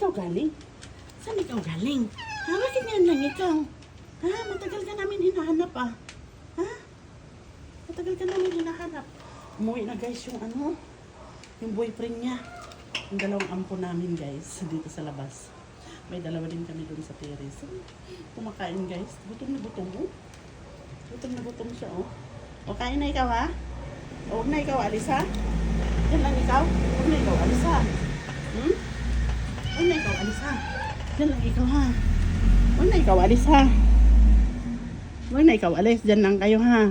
ikaw galing? Saan ikaw galing? Ha, bakit ngayon lang ikaw? Ha, matagal ka namin hinahanap ah. Ha? Matagal ka namin hinahanap. Umuwi na guys yung ano, yung boyfriend niya. Yung dalawang ampo namin guys, dito sa labas. May dalawa din kami dun sa terrace. Kumakain guys. Gutom na gutom oh. Gutom na gutom siya oh. O kain na ikaw ha? O huwag na ikaw alis ha? Yan lang ikaw? Huwag na ikaw alis ha? Hmm? Huwag na ikaw alis ha? Yan lang ikaw ha? Huwag na ikaw alis ha? Huwag na ikaw alis. Diyan lang kayo ha?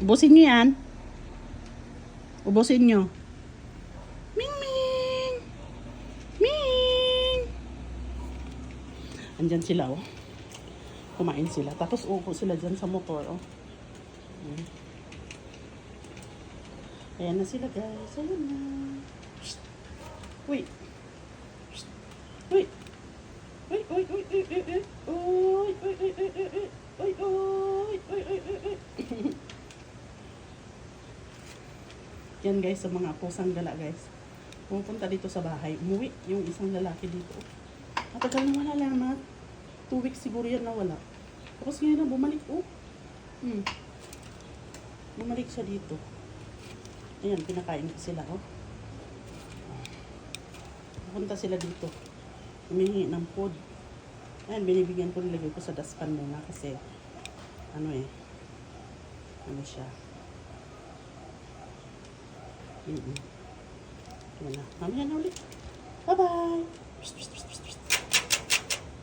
Ubusin nyo yan. Ubusin nyo. Ming Ming! Ming! Andyan sila oh. Kumain sila. Tapos upo sila dyan sa motor oh. Ayan na sila guys. Ayan na. Wait. Wait. Uy, uy, uy, uy, uy, uy, uy, uy, uy, uy, uy, uy, uy, uy, uy, uy, uy. Yan guys, sa mga pusang gala guys. Pupunta dito sa bahay. Umuwi yung isang lalaki dito. Matagal na wala lang na. 2 weeks siguro yan na wala. Tapos ngayon na bumalik oh. Bumalik siya dito. Ayan, pinakain ko sila oh. Pupunta sila dito. Humingi ng food. Ayan, binibigyan ko, nilagay ko sa daspan muna kasi ano eh, ano siya. Ayan na. Mamaya na ulit. Bye-bye!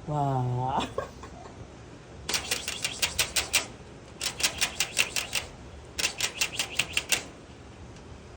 Wow!